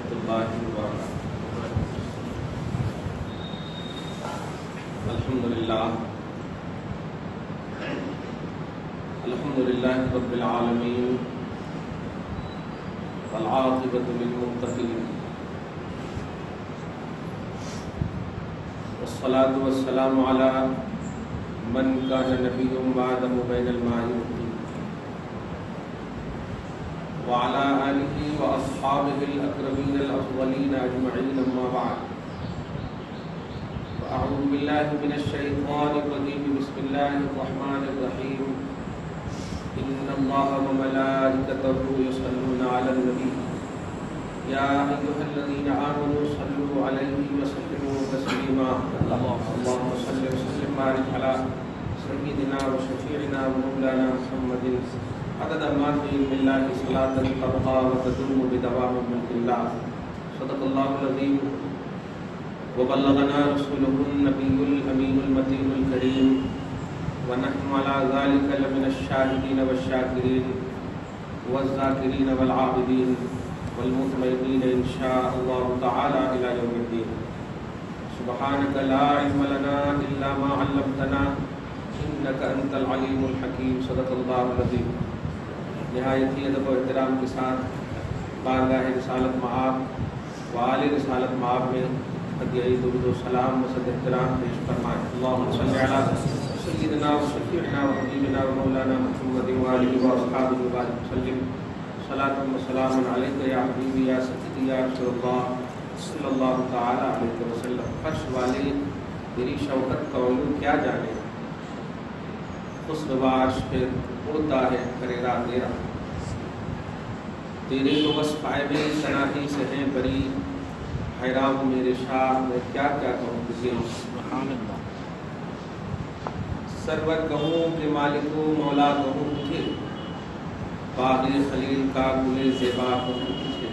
ورحمۃ اللہ وبرکاتہ۔ الحمدللہ رب العالمین والعاقبۃ للمتقین والصلاة والسلام علی من کان نبی بعد بین الماء والطین وعلى آلہ واصحابہ الاکرمین الافضلین اجمعین، اما بعد فاعوذ باللہ من الشیطان الرجیم، بسم اللہ الرحمن الرحیم۔ ان اللہ وملائکتہ یصلون علی النبی یا ایھا الذین آمنوا صلوا علیہ وسلموا تسلیما۔ اللہم صل وسلم وبارک علی سیدنا وشفیعنا ومولانا محمد عدد ما فی علم اللہ صلاۃ تبقى وتدوم بدوام ملک اللہ۔ صدق اللہ العظیم وبلغنا رسوله النبی الامین المتین الکریم، ونحن على ذلك لمن الشاهدین والشاکرین والذاکرین والعابدین والمطمئنین ان شاء اللہ تعالی الى یوم الدین۔ سبحانک لا علم لنا الا ما علمتنا انک انت العلیم الحکیم۔ صدق اللہ العظیم۔ نہایت ہی ادب و احترام کے ساتھ بارگاہ رسالت مآب و آل رسالت مآب میں ہدیہ درود و سلام و صد احترام پیش فرمائیں۔ اللہم صلی علی سیدنا و شفیعنا و حبیبنا و مولانا محمد و آلہ و اصحابہ وبارک وسلم۔ صلاۃ و سلام علیک یا حبیبی یا سیدی یا رسول اللہ صلی اللہ تعالی علیہ وسلم۔ فرش والے تیری شوکت کا علوم کیا جانے، خوشگوار پھر اڑتا ہے کریرا تیرا، تیرے تو بس فائبے سناہی سے ہیں بری، حیران میرے شاہ میں کیا کیا کہوں تجھے۔ سرور کہوں کہ مالک و مولا کہوں تجھے، باغ خلیل کا گل زیبا کہوں تجھے۔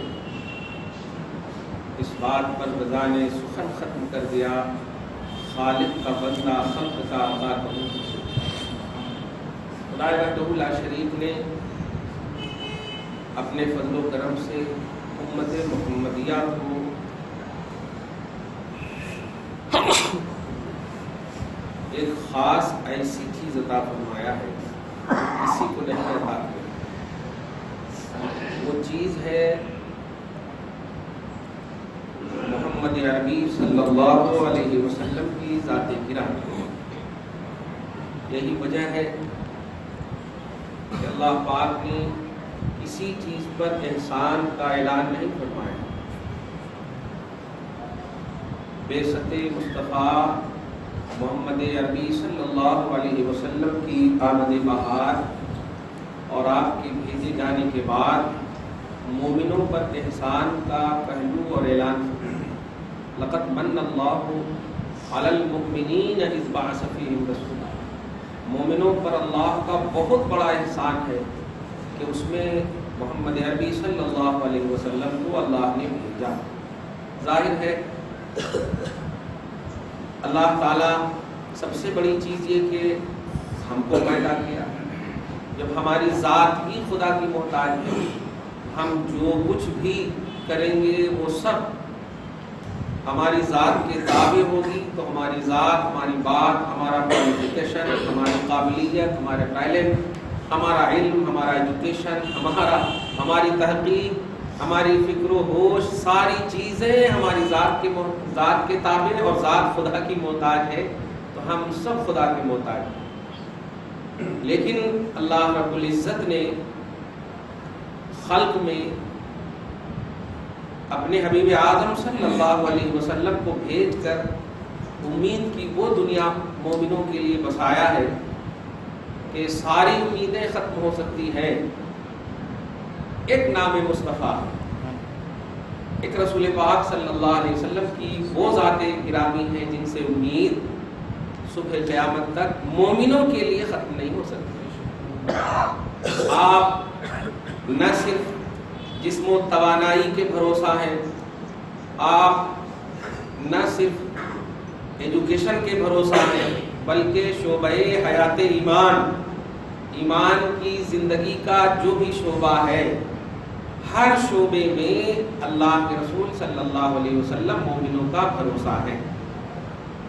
اس بات پر رضا نے سخن ختم کر دیا، خالق کا بندہ خلق کا آقا کہوں تجھے۔ خدائے وحدہ لا شریک نے اپنے فضل و کرم سے امت محمدیہ کو ایک خاص ایسی چیز عطا فرمایا ہے کسی کو نہیں عطا کیا۔ وہ چیز ہے محمد عربی صلی اللہ علیہ وسلم کی ذات گرامی۔ یہی وجہ ہے کہ اللہ پاک نے کسی چیز پر احسان کا اعلان نہیں فرمایا۔ بعثت مصطفیٰ محمد عربی صلی اللہ علیہ وسلم کی آمد بہار اور آپ کے بھیجے جانے کے بعد مومنوں پر احسان کا پہلو اور اعلان فرمایا۔ لقد من اللہ علی المؤمنین اذ بعث فیہم رسولا۔ مومنوں پر اللہ کا بہت بڑا احسان ہے کہ اس میں محمد عربی صلی اللہ علیہ وسلم کو اللہ نے بھیجا۔ ظاہر ہے اللہ تعالیٰ سب سے بڑی چیز یہ کہ ہم کو پیدا کیا، جب ہماری ذات ہی خدا کی محتاج ہے، ہم جو کچھ بھی کریں گے وہ سب ہماری ذات کے تابع ہوگی، تو ہماری ذات، ہماری بات، ہمارا کوالیفیکیشن، ہماری قابلیت، ہمارا ٹیلنٹ، ہمارا علم، ہمارا ایجوکیشن، ہماری تحقیق، ہماری فکر و ہوش، ساری چیزیں ہماری ذات کے تابع اور ذات خدا کی محتاج ہے، تو ہم سب خدا کے محتاج ہیں۔ لیکن اللہ رب العزت نے خلق میں اپنے حبیب اعظم صلی اللہ علیہ وسلم کو بھیج کر امید کی وہ دنیا مومنوں کے لیے بسایا ہے کہ ساری امیدیں ختم ہو سکتی ہیں۔ ایک نام مصطفیٰ، ایک رسول پاک صلی اللہ علیہ وسلم کی وہ ذات گرامی ہیں جن سے امید صبح قیامت تک مومنوں کے لیے ختم نہیں ہو سکتی۔ آپ نہ صرف جسم و توانائی کے بھروسہ ہیں، آپ نہ صرف ایجوکیشن کے بھروسہ ہیں، بلکہ شعبہ حیات ایمان کی زندگی کا جو بھی شعبہ ہے، ہر شعبے میں اللہ کے رسول صلی اللہ علیہ وسلم مومنوں کا بھروسہ ہے۔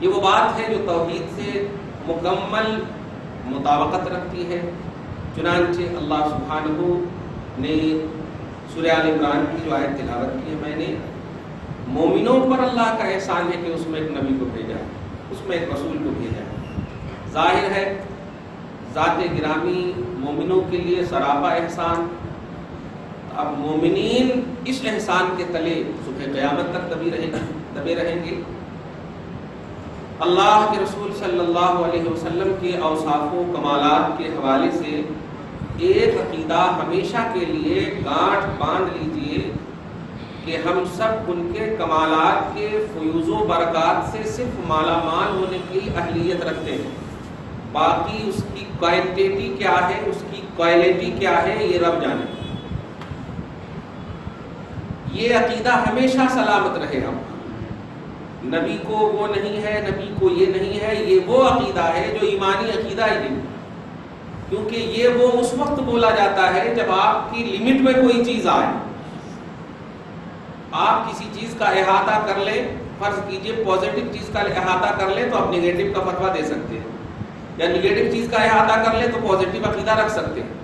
یہ وہ بات ہے جو توحید سے مکمل مطابقت رکھتی ہے۔ چنانچہ اللہ سبحانہ نے سورہ آل عمران کی جو آیت تلاوت کی ہے میں نے، مومنوں پر اللہ کا احسان ہے کہ اس میں ایک نبی کو بھیجا، اس میں ایک رسول کو بھیجا۔ ظاہر ہے ذات گرامی مومنوں کے لیے سراپا احسان، اب مومنین اس احسان کے تلے صبح قیامت تک دبے رہیں گے۔ اللہ کے رسول صلی اللہ علیہ وسلم کے اوصاف و کمالات کے حوالے سے ایک عقیدہ ہمیشہ کے لیے گانٹھ باندھ لیجئے کہ ہم سب ان کے کمالات کے فیوز و برکات سے صرف مالا مال ہونے کی اہلیت رکھتے ہیں، باقی اس کی کوانٹیٹی کیا ہے، اس کی کوالٹی کیا ہے، یہ رب جانے۔ یہ عقیدہ ہمیشہ سلامت رہے گا۔ نبی کو وہ نہیں ہے، نبی کو یہ نہیں ہے، یہ وہ عقیدہ ہے جو ایمانی عقیدہ ہی نہیں، کیونکہ یہ وہ اس وقت بولا جاتا ہے جب آپ کی لمٹ میں کوئی چیز آئے۔ آپ کسی چیز کا احاطہ کر لیں، فرض کیجئے پازیٹیو چیز کا احاطہ کر لیں تو آپ نیگیٹو کا فتویٰ دے سکتے ہیں، یا نیگیٹو چیز کا احاطہ کر لیں تو پازیٹیو عقیدہ رکھ سکتے ہیں۔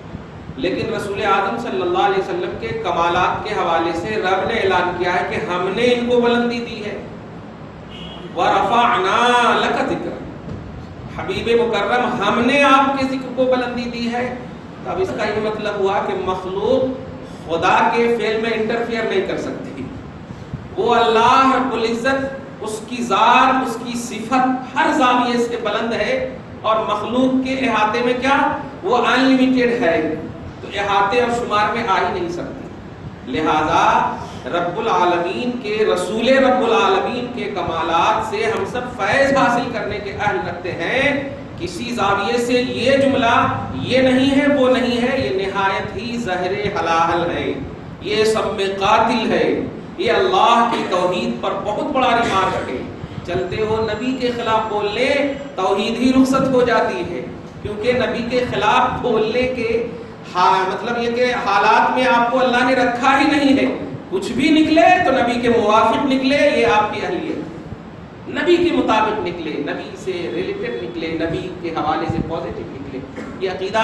لیکن رسول اعظم صلی اللہ علیہ وسلم کے کمالات کے حوالے سے رب نے اعلان کیا ہے کہ ہم نے ان کو بلندی دی ہے۔ وَرَفَعْنَا لَكَ ذِكْرَكَ، حبیب مکرم ہم نے آپ کے ذکر کو بلندی دی ہے۔ اب اس کا یہ مطلب ہوا کہ مخلوق خدا کے فعل میں انٹرفیئر نہیں کر سکتی۔ وہ اللہ رب العزت، اس کی ذات، اس کی صفت ہر زاویے سے بلند ہے، اور مخلوق کے احاطے میں کیا، وہ ان لمیٹڈ ہے، تو احاطے اور شمار میں آ ہی نہیں سکتی۔ لہذا رب العالمین کے رسول رب العالمین کے کمالات سے ہم سب فیض حاصل کرنے کے اہل رکھتے ہیں۔ کسی زاویے سے یہ جملہ یہ نہیں ہے وہ نہیں ہے، یہ نہایت ہی زہر حلال ہے، یہ سب میں قاتل ہے، یہ اللہ کی توحید پر بہت بڑا ریمارک ہے۔ چلتے ہو نبی کے خلاف بولنے، توحید ہی رخصت ہو جاتی ہے، کیونکہ نبی کے خلاف بولنے کے مطلب یہ کہ حالات میں آپ کو اللہ نے رکھا ہی نہیں ہے۔ کچھ بھی نکلے تو نبی کے موافق نکلے، یہ آپ کی اہلیت، نبی کے مطابق نکلے، نبی سے ریلیٹڈ نکلے، نبی کے حوالے سے پازیٹیو نکلے۔ یہ عقیدہ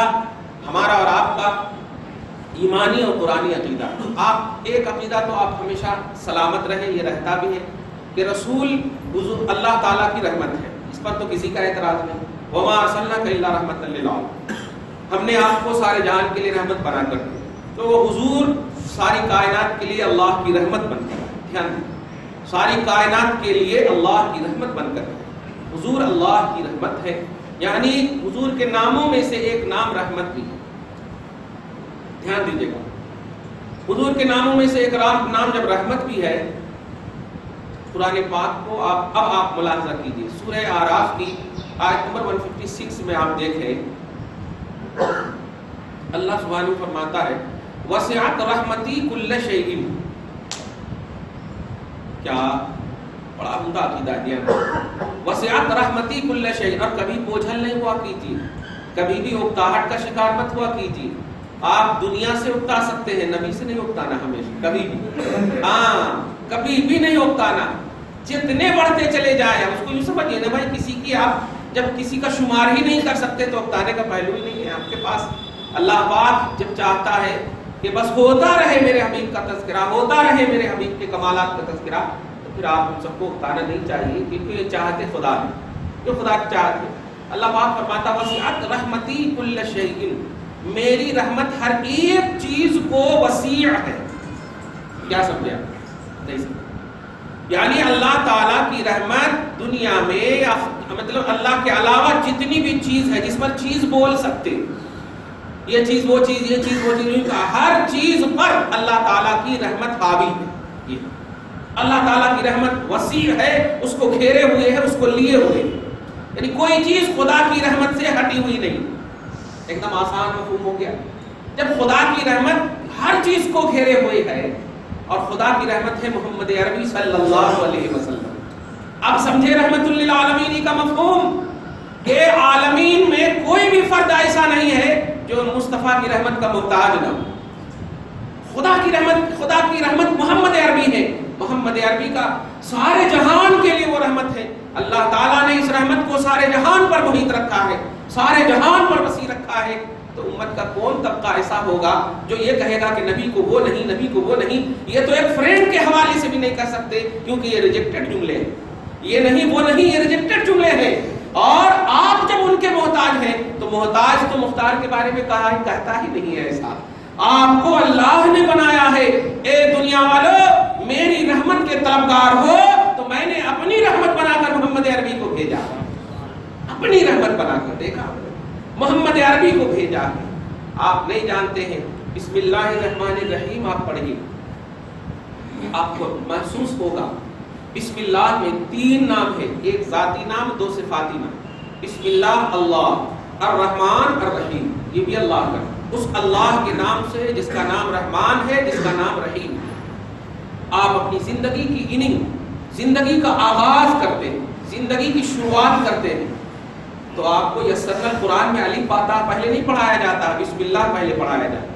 ہمارا اور آپ کا ایمانی اور قرآنی عقیدہ۔ آپ ایک عقیدہ تو آپ ہمیشہ سلامت رہے، یہ رہتا بھی ہے کہ رسول اللہ تعالیٰ کی رحمت ہے، اس پر تو کسی کا اعتراض نہیں۔ وَمَا أَرْسَلْنَاكَ إِلَّا رَحْمَةً لِّلْعَالَمِينَ، ہم نے آپ کو سارے جہان کے لیے رحمت بنا کر دی، تو وہ حضور ساری کائنات کے لیے اللہ کی رحمت بن کر، دھیان دیں، ساری کائنات کے لیے اللہ کی رحمت بن کر، حضور اللہ کی رحمت ہے، یعنی حضور کے ناموں میں سے ایک نام رحمت بھی ہے۔ دھیان دیجیے گا، حضور کے ناموں میں سے ایک نام جب رحمت بھی ہے، قرآن پاک کو اب آپ ملاحظہ کیجیے، سورہ اعراف کی آیت نمبر 156 میں آپ دیکھیں، اللہ سبحانہ فرماتا ہے وسعت رحمتی کل شیء۔ کیا بڑا عمدہ عقیدہ دیا، وسعت رحمتی کل شیء، اور کبھی بوجھل نہیں ہوا کیجیے، کبھی بھی اکتاہٹ کا شکار مت ہوا کیجیے۔ آپ دنیا سے اکتا سکتے ہیں، نبی سے نہیں اکتانا ہمیشہ، کبھی بھی، ہاں کبھی بھی نہیں اکتانا، جتنے بڑھتے چلے جائیں۔ اس کو یوں سمجھیے نا بھائی، کسی کی آپ جب کسی کا شمار ہی نہیں کر سکتے تو اکتانے کا پہلو ہی نہیں ہے آپ کے پاس۔ اللہ پاک جب چاہتا ہے کہ بس ہوتا رہے میرے حبیب کا تذکرہ، ہوتا رہے میرے حبیب کے کمالات کا تذکرہ، تو پھر آپ ان سب کو اکتانا نہیں چاہیے، کیونکہ یہ چاہتے خدا ہے، جو خدا کی چاہت ہے۔ اللہ پاک فرماتا وسعت رحمتی کل شیء، میری رحمت ہر ایک چیز کو وسیع ہے۔ کیا سمجھے آپ؟ نہیں سمجھے؟ یعنی اللہ تعالیٰ کی رحمت دنیا میں، مطلب اللہ کے علاوہ جتنی بھی چیز ہے جس پر چیز بول سکتے، یہ چیز وہ چیز، یہ چیز وہ چیز، ہر چیز پر اللہ تعالیٰ کی رحمت حاوی ہے۔ اللہ تعالیٰ کی رحمت وسیع ہے، اس کو گھیرے ہوئے ہے، اس کو لیے ہوئے، یعنی کوئی چیز خدا کی رحمت سے ہٹی ہوئی نہیں۔ ایک دم آسان مفہوم ہو گیا۔ جب خدا کی رحمت ہر چیز کو گھیرے ہوئے ہے، اور خدا کی رحمت ہے محمد عربی صلی اللہ علیہ وسلم، اب سمجھے رحمت للعالمین کا مفہوم، کہ عالمین میں کوئی بھی فرد ایسا نہیں ہے جو مصطفیٰ کی رحمت کا محتاج نہ ہو۔ خدا کی رحمت محمد عربی ہے. محمد عربی کا سارے جہان کے لیے وہ رحمت ہے. اللہ تعالیٰ نے اس رحمت کو سارے جہان پر محیط رکھا ہے, سارے جہان پر وسیع رکھا ہے. تو امت کا کون طبقہ ایسا ہوگا جو یہ کہے گا کہ نبی کو وہ نہیں, نبی کو وہ نہیں. یہ تو ایک فرینڈ کے حوالے سے بھی نہیں کہہ سکتے, کیونکہ یہ ریجیکٹڈ جملے ہیں. یہ نہیں وہ نہیں, یہ ریجیکٹڈ جملے ہیں. اور آپ جب ان کے محتاج ہیں تو محتاج تو مختار کے بارے میں کہتا ہی نہیں ہے ایسا. آپ کو اللہ نے بنایا ہے, اے دنیا والو میری رحمت کے طلبگار ہو, تو میں نے اپنی رحمت بنا کر محمد عربی کو بھیجا. اپنی رحمت بنا کر, دیکھا محمد عربی کو بھیجا ہے. آپ نہیں جانتے ہیں, بسم اللہ الرحمن الرحیم آپ پڑھیے, آپ کو محسوس ہوگا بسم اللہ میں 3 نام ہے, ایک ذاتی نام, 2 صفاتی نام. بسم اللہ اللہ, الرحمن الرحیم, یہ بھی اللہ کا, اس اللہ کے نام سے جس کا نام رحمان ہے, جس کا نام رحیم. آپ اپنی زندگی کی اننگ, زندگی کا آغاز کرتے ہیں, زندگی کی شروعات کرتے ہیں, تو آپ کو یسرنا القرآن میں الف باتا پہلے نہیں پڑھایا جاتا, بسم اللہ پہلے پڑھایا جاتا.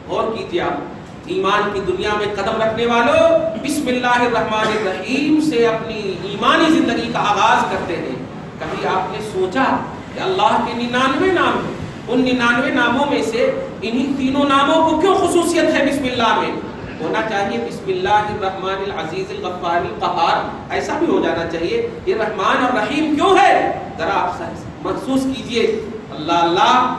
غور کیجیے آپ, ایمان کی دنیا میں قدم رکھنے والوں بسم اللہ الرحمن الرحیم سے اپنی ایمانی زندگی کا آغاز کرتے ہیں. کبھی آپ نے سوچا کہ اللہ کے 99 نام ہیں, ان 99 ناموں میں سے انہی 3 ناموں کو کیوں خصوصیت ہے بسم اللہ میں؟ ہونا چاہیے بسم اللہ الرحمن العزیز الغفار القہار, ایسا بھی ہو جانا چاہیے. یہ رحمان اور رحیم کیوں ہے؟ ذرا آپ محسوس کیجئے. اللہ اللہ,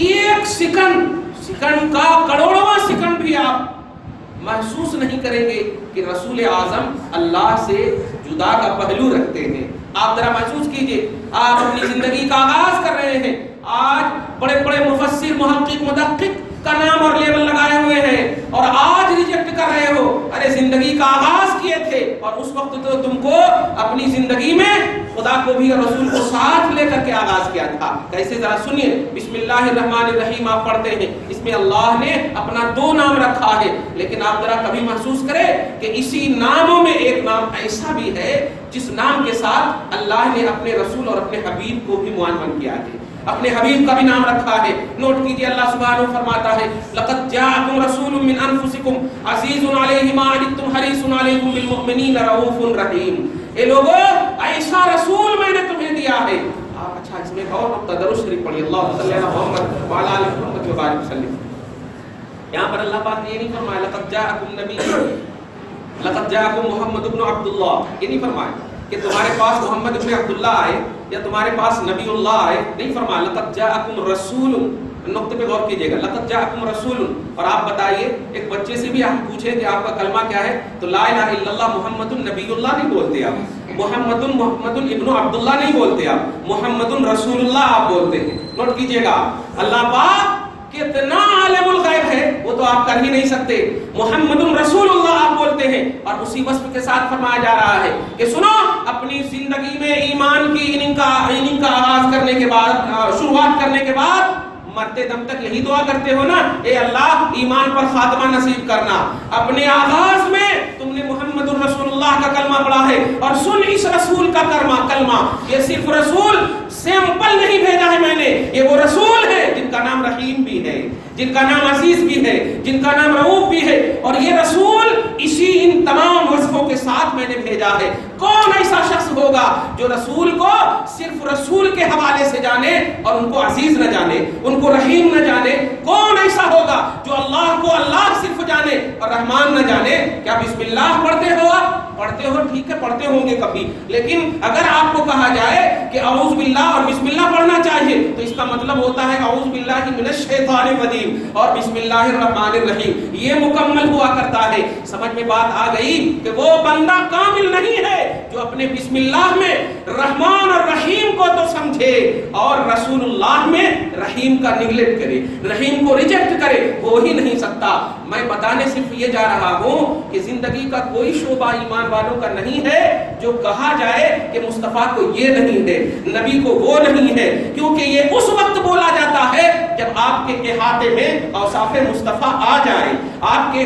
ایک سیکنڈ کا کروڑواں سیکنڈ بھی آپ محسوس نہیں کریں گے کہ رسول اعظم اللہ سے جدا کا پہلو رکھتے ہیں. آپ ذرا محسوس کیجئے, آپ اپنی زندگی کا آغاز کر رہے ہیں. آج بڑے بڑے مفسر, محقق, مدقق کا نام اور لیبل لگائے ہوئے ہیں, اور آج ریجیکٹ کر رہے ہو. ارے زندگی کا آغاز کیے تھے, اور اس وقت تو تم کو اپنی زندگی میں خدا کو بھی اور رسول کو ساتھ لے کر کے آغاز کیا تھا. کیسے؟ ذرا سنیے. بسم اللہ الرحمن الرحیم آپ پڑھتے ہیں, اس میں اللہ نے اپنا 2 نام رکھا ہے, لیکن آپ ذرا کبھی محسوس کریں کہ اسی ناموں میں ایک نام ایسا بھی ہے جس نام کے ساتھ اللہ نے اپنے رسول اور اپنے حبیب کو بھی معاون کیا ہے, اپنے حبیب کا بھی نام رکھا ہے. نوٹ کیجئے, اللہ سبحانہ فرماتا ہے لقد جاءکم رسول من انفسکم عزیز علیہ ما عنتم حریص علیکم بالمؤمنین رؤوف رحیم. اے لوگو, ایسا رسول میں نے تمہیں دیا ہے. آپ اچھا اس میں اور درود شریف پڑھیے, اللہ صلی اللہ علیہ محمد وعلی آل محمد وبارک وسلم. یہاں پر اللہ پاک نے یہ نہیں فرمایا لقد جاءکم نبی, لقد جاءکم محمد بن عبداللہ, یہ نہیں فرمایا کہ تمہارے پاس محمد ابن عبداللہ آئے یا تمہارے پاس نبی اللہ آئے, نہیں فرمایا. لقد جاءکم رسول, نقطے پہ غور کیجیے گا, لقد جاءکم رسول. اور آپ بتائیے, ایک بچے سے بھی ہم پوچھیں کہ آپ کا کلمہ کیا ہے, تو لا الہ الا اللہ محمد نبی اللہ نہیں بولتے آپ, محمد ابن عبداللہ نہیں بولتے آپ, محمد رسول اللہ آپ بولتے ہیں. نوٹ کیجیے گا, اللہ پاک کتنا عالم الغیب ہے وہ تو آپ کر ہی نہیں سکتے. محمد رسول اللہ آپ بولتے ہیں, اور اسی وصف کے ساتھ فرمایا جا رہا ہے کہ سنو, اپنی زندگی میں ایمان کی اننگ کا آغاز کرنے کے بعد, شروعات کرنے کے بعد مرتے دم تک یہی دعا کرتے ہو نا, اے اللہ ایمان پر خاتمہ نصیب کرنا. اپنے آغاز میں تم نے محمد رسول اللہ کا کلمہ پڑھا ہے, اور سن اس رسول کا کلمہ, یہ صرف رسول سیمپل نہیں بھیجا ہے میں نے, یہ وہ رسول ہے جن کا نام رحیم بھی ہے, جن کا نام عزیز بھی ہے, جن کا نام رؤوف بھی ہے, اور یہ رسول اسی ان تمام وصفوں کے ساتھ میں نے بھیجا ہے. کون ایسا شخص ہوگا جو رسول کو صرف رسول کے حوالے سے جانے اور ان کو عزیز نہ جانے, ان کو رحیم نہ جانے؟ کون ایسا ہوگا جو اللہ کو اللہ صرف جانے اور رحمان نہ جانے؟ کیا بسم اللہ پڑھتے ہو آپ؟ پڑھتے ہو, ٹھیک ہے, پڑھتے ہوں گے کبھی, لیکن اگر آپ کو کہا جائے کہ اعوذ باللہ اور بسم اللہ پڑھنا چاہیے, تو اس کا مطلب ہوتا ہے اعوذ باللہ من الشیطان الرجیم اور بسم اللہ الرحمن الرحیم, یہ مکمل ہوا کرتا ہے. سمجھ میں بات آ گئی کہ وہ بندہ کامل نہیں ہے جو اپنے بسم اللہ میں رحمان اور رحیم کو تو سمجھے اور رسول اللہ میں رحیم کا نگلیکٹ کرے, رحیم کو ریجیکٹ کرے. ہو ہی نہیں سکتا. میں بتانے صرف یہ جا رہا ہوں کہ زندگی کا کوئی شعبہ ایمان والوں کا نہیں ہے جو کہا جائے کہ مصطفیٰ کو یہ نہیں ہے, نبی کو وہ نہیں ہے, کیونکہ یہ اس وقت بولا جاتا ہے جب آپ کے احاطے میں اوصاف مصطفیٰ آ جائے, آپ کے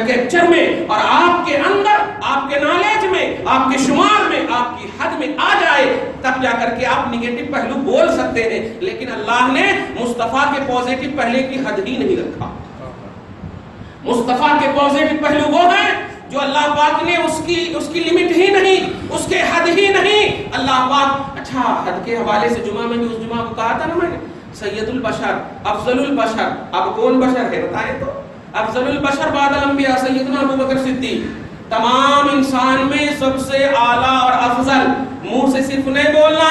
کیپچر میں اور آپ کے اندر, آپ کے نالج میں, آپ کے شمار میں, آپ کی حد میں آ جائے, تب جا کر کے آپ نگیٹو پہلو بول سکتے ہیں. لیکن اللہ نے مصطفیٰ کے پوزیٹو پہلے کی حد ہی نہیں رکھا. مصطفیٰ کے پازیٹو پہلو وہ ہیں جو اللہ پاک نے اس کی لمٹ ہی نہیں، اس کے حد ہی نہیں. اللہ پاک اچھا حد کے حوالے سے جمعہ میں بھی اس جمعہ کو کہا تھا نا میں نے، سید البشر، افضل البشر. اب کون بشر ہے بتائیں تو؟ افضل البشر بعد الانبیاء سیدنا ابوبکر صدیق. تمام انسان میں سب سے اعلیٰ اور افضل. منہ سے صرف نہیں بولنا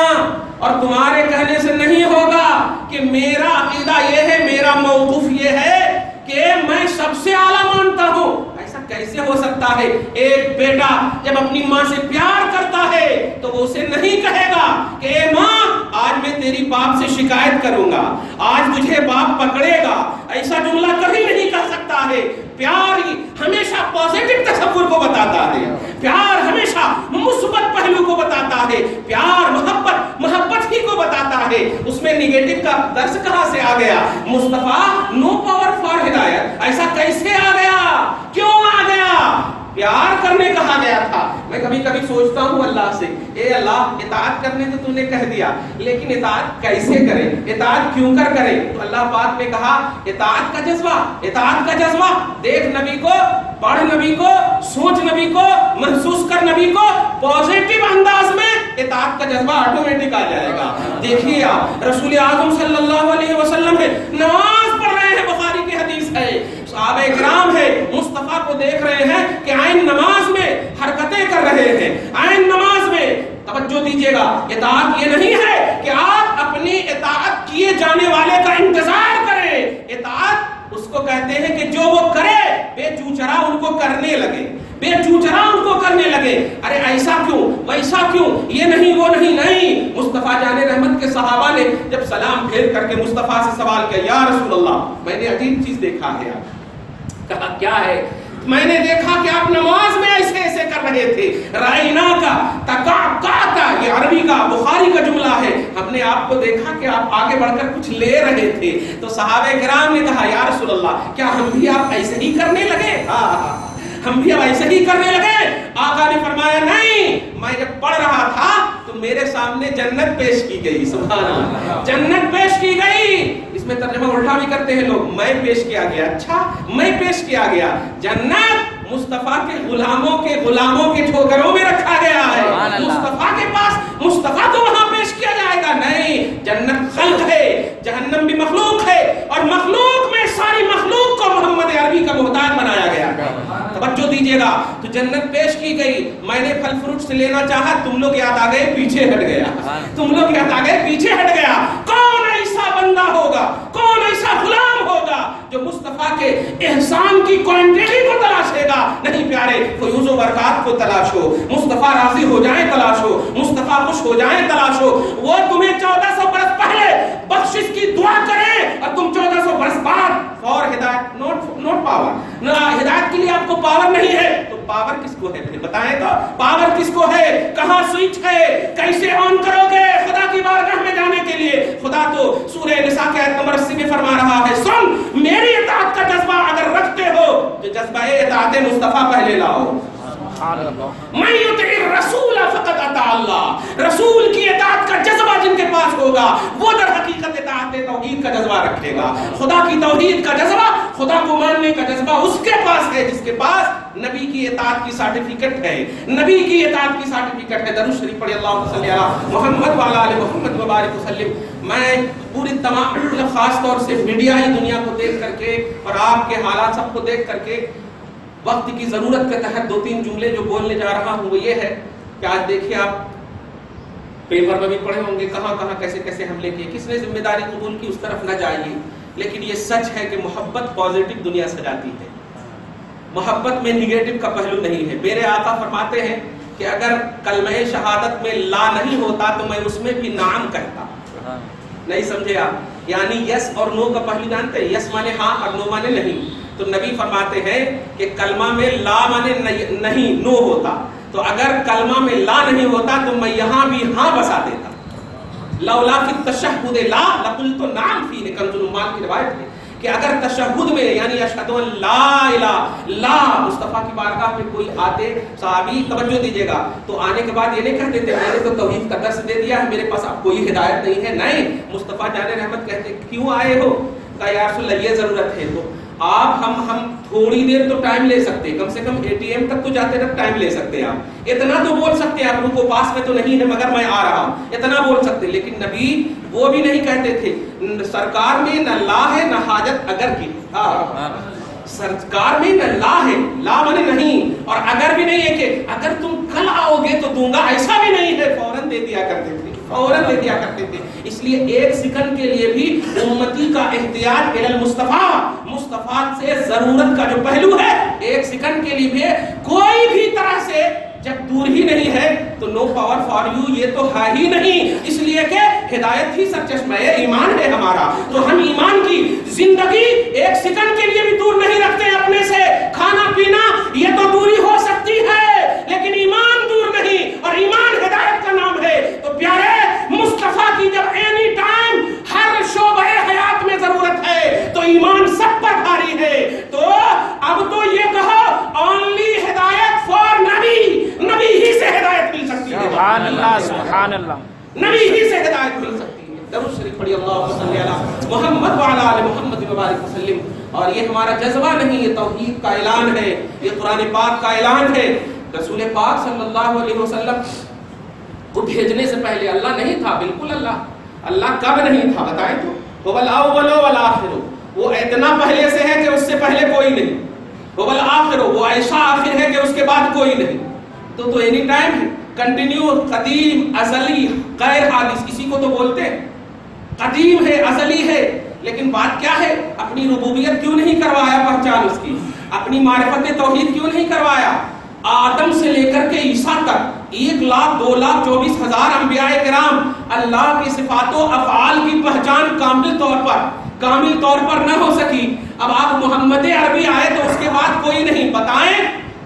اور تمہارے کہنے سے نہیں ہوگا کہ میرا عقیدہ یہ ہے، میرا موقف یہ ہے کہ میں سب سے اعلیٰ مانتا ہوں. ایسا کیسے ہو سکتا ہے؟ ایک بیٹا جب اپنی ماں سے پیار کرتا ہے تو وہ اسے نہیں کہے گا کہ اے ماں آج میں تیری باپ سے شکایت کروں گا، آج تجھے باپ پکڑے گا. ایسا جملہ کبھی نہیں کہہ سکتا ہے. پیار ہی ہمیشہ پازیٹو تصور کو بتاتا ہے، پیار ہمیشہ مثبت پہلو کو بتاتا ہے، پیار محبت ہی کو بتاتا ہے. اس میں نیگیٹو کا درس کہاں سے آ گیا؟ مصطفیٰ نو پاور فار ہدایت، ایسا کیسے آ گیا؟ کیوں آ گیا؟ پیار کرنے کہا گیا تھا. میں کبھی کبھی سوچتا ہوں اللہ سے، اے اللہ اطاعت کرنے تو نے کہہ دیا، لیکن اطاعت کیسے کریں، اطاعت کیوں کر کریں؟ تو اللہ پاک نے کہا اطاعت کا جذبہ، اطاعت کا جذبہ. دیکھ نبی کو، پڑھ نبی کو، سوچ نبی کو، محسوس کر نبی کو، پازیٹو انداز میں اطاعت کا جذبہ آٹومیٹک آ جائے گا. دیکھیے آپ رسول اعظم صلی اللہ علیہ وسلم ہے، نماز پڑھ رہے ہیں، بخاری کی حدیث ہے، صحابہ کرام ہے، مصطفیٰ کو دیکھ رہے ہیں کہ عین نماز میں حرکتیں کر رہے ہیں. عین نماز میں توجہ دیجیے گا، اطاعت یہ نہیں ہے کہ آپ اپنی اطاعت کیے جانے والے کا انتظار کریں. اطاعت اس کو کہتے ہیں کہ جو وہ کرے بے چوچرا ان کو کرنے لگے، بے چوچرا ان کو کرنے لگے. ارے ایسا کیوں، ویسا کیوں، یہ نہیں وہ نہیں. مصطفیٰ جان رحمت کے صحابہ نے جب سلام پھیر کر کے مصطفیٰ سے سوال کیا، یا رسول اللہ میں نے عجیب چیز دیکھا ہے. کہا کیا ہے؟ میں نے دیکھا کہ آپ نماز میں ایسے ایسے کر رہے تھے. رائنا کا تقاقاتا، یہ عربی کا بخاری کا جملہ ہے. ہم نے آپ کو دیکھا کہ آپ آگے بڑھ کر کچھ لے رہے تھے. تو صحابہ کرام نے کہا یا رسول اللہ کیا ہم بھی آپ ایسے ہی کرنے لگے؟ ہم بھی اب ایسے ہی کرنے لگے. آقا نے فرمایا نہیں، میں جب پڑھ رہا تھا تو میرے سامنے جنت پیش کی گئی. سبحان اللہ، جنت پیش کی گئی. اس میں ترجمہ الٹا بھی کرتے ہیں لوگ، میں پیش کیا گیا. اچھا میں پیش کیا گیا. جنت مصطفیٰ کے غلاموں کے ٹھوکروں میں رکھا گیا ہے. مصطفیٰ کے پاس مصطفیٰ کو وہاں پیش کیا جائے گا؟ نہیں، جنت خلق ہے، جہنم بھی مخلوق ہے، اور مخلوق میں ساری مخلوق کو محمد عربی کا محتاج بنایا گیا. توجہ دیجیے گا. تو جنت پیش کی گئی. میں نے پھل فروٹ سے لینا چاہا، تم لوگ یاد آ گئے، پیچھے ہٹ گیا. تم لوگ یاد آ گئے، پیچھے ہٹ گیا. کون ایسا بندہ ہوگا، کون ایسا غلام ہوگا جو مصطفیٰ کے احسان کی کوانٹٹی کو تلاشے گا؟ نہیں پیارے، فیوز و برکات کو تلاش ہو، مصطفیٰ راضی ہو جائیں تلاش ہو، مصطفیٰ خوش ہو جائیں تلاش ہو. وہ تمہیں 1400 برس پہلے بخشش کی دعا کریں اور تم 1400 برس بعد فور ہدایت، نوٹ پاور. ہدایت کے لیے آپ کو پاور نہیں ہے تو پاور کس کو ہے؟ پھر بتائیں گا پاور کس کو ہے؟ کہاں سوئچ ہے؟ کیسے آن کرو گے خدا کی بارگاہ میں جانے کے لیے؟ خدا تو سورہ نساء کے آیت نمبر 80 میں فرما رہا ہے، سن میری اطاعت کا جذبہ اگر رکھتے ہو تو جذبہ اطاعت مصطفیٰ پہلے لاؤ. من یطع الرسول فقد اطاع اللہ. رسول کی اطاعت کا جذبہ جن کے پاس ہوگا وہ در حقیقت اطاعت توحید کا جذبہ رکھے گا. خدا کی توحید کا جذبہ، خدا کو ماننے کا جذبہ اس کے پاس ہے جس کے پاس نبی کی اطاعت کی سرٹیفکیٹ ہے. نبی کی اطاعت کی سرٹیفکیٹ ہے. درود شریف پڑھیں، اللہم صلی علی محمد وعلی آل محمد وبارک وسلم. میں پوری تمام خاص طور سے میڈیائی دنیا کو دیکھ کر کے اور آپ کے حالات سب کو دیکھ کر کے وقت کی ضرورت کے تحت 2-3 جملے جو بولنے جا رہا ہوں وہ یہ ہے کہ آج دیکھیے آپ پیپر میں بھی پڑھے ہوں گے کہاں کہاں کیسے کیسے حملے کیے. کس نے ذمہ داری قبول کی اس طرف نہ جائیے، لیکن یہ سچ ہے کہ محبت پازیٹو دنیا سجاتی ہے. محبت میں نگیٹو کا پہلو نہیں ہے. میرے آقا فرماتے ہیں کہ اگر کلمہ شہادت میں لا نہیں ہوتا تو میں اس میں بھی نعم کہتا. نہیں سمجھے آپ؟ یعنی یس اور نو کا پہلو جانتے ہیں، یس مانے ہاں اور نو مانے نہیں. تو نبی فرماتے ہیں کہ کلمہ میں لا مانے نہیں، نو ہوتا. تو اگر کلمہ میں لا نہیں ہوتا تو میں یہاں بھی ہاں بسا دیتا. لولا فی التشہد لا لقلت نعم فیہ، کنز الایمان کی روایت ہے کہ اگر تشہد میں یعنی اشہد ان لا الہ لا مصطفیٰ کی بارگاہ میں کوئی آتے صحابی، توجہ دیجیے گا، تو آنے کے بعد یہ نہیں کہتے تھے میں نے تو توحید کا درس دے دیا ہے، میرے پاس اب کوئی ہدایت نہیں ہے. نہیں، مصطفیٰ جان رحمت کہتے کیوں آئے ہو؟ کہا یا رسول اللہ یہ ضرورت ہے. تو آپ ہم تھوڑی دیر تو ٹائم لے سکتے، کم سے کم ATM تک تو جاتے تک ٹائم لے سکتے ہیں، آپ اتنا تو بول سکتے ہیں، آپ کو پاس میں تو نہیں ہے مگر میں آ رہا ہوں، اتنا بول سکتے. لیکن نبی وہ بھی نہیں کہتے تھے. سرکار میں نہ لا ہے نہ حاجت اگر کی، سرکار میں نہ لا ہے، لا مانے نہیں، اور اگر بھی نہیں ہے کہ اگر تم کل آؤ گے تو دوں گا، ایسا بھی نہیں ہے. فوراً دے دیا کرتے تھے، فوراً دے دیا کرتے تھے. اس لیے ایک سیکنڈ کے لیے بھی امتی کا احتیاط الی المصطفیٰ، مصطفیٰ سے ضرورت کا جو پہلو ہے، ایک سیکنڈ کے لیے بھی کوئی بھی طرح سے جب دور ہی نہیں ہے تو نو پاور فار یو، یہ تو ہے ہی نہیں. اس لیے کہ ہدایت ہی سرچشمہ ایمان ہے ہمارا، تو ہم ایمان کی زندگی ایک سیکنڈ کے لیے بھی دور نہیں رکھتے اپنے سے. کھانا پینا یہ تو دوری ہو سکتی ہے لیکن ایمان دور نہیں، اور ایمان ہدایت کا نام ہے. تو پیارے مصطفیٰ کی جب اینی ٹائم ہر شعبہ حیات میں ضرورت ہے تو ایمان سب پر بھاری ہے. تو اب تو یہ کہو اونلی ہدایت فار نبی، نبی ہی سے ہدایت مل سکتی ہے. سبحان اللہ، سبحان اللہ، نبی ہی سے ہدایت مل سکتی ہے. درود شریف پڑھی، اللہم صلی علی محمد وعلی آل محمد وبارک وسلم. اور یہ ہمارا جذبہ نہیں، یہ توحید کا اعلان ہے، یہ قرآن پاک کا اعلان ہے. رسول پاک صلی اللہ علیہ وسلم کو بھیجنے سے پہلے اللہ نہیں تھا، بالکل اللہ کب نہیں تھا بتائیں تو؟ هو الاول والآخر، وہ اتنا پہلے سے ہے کہ اس سے پہلے کوئی نہیں. هو الآخر، وہ ایسا آخر ہے کہ اس کے بعد کوئی نہیں. تو اینی ٹائم ہے، کنٹینیو، قدیم، ازلی، غیر حادث. کسی کو تو بولتے ہیں قدیم ہے، ازلی ہے، لیکن بات کیا ہے؟ اپنی ربوبیت کیوں نہیں کروایا پہچان اس کی؟ اپنی معرفت توحید کیوں نہیں کروایا؟ آدم سے لے کر کے عیسیٰ تک 1,02,24,000 انبیاء کرام اللہ کی صفات و افعال کی پہچان کامل طور پر نہ ہو سکی. اب آپ محمد عربی آئے تو اس کے بعد کوئی نہیں. بتائیں،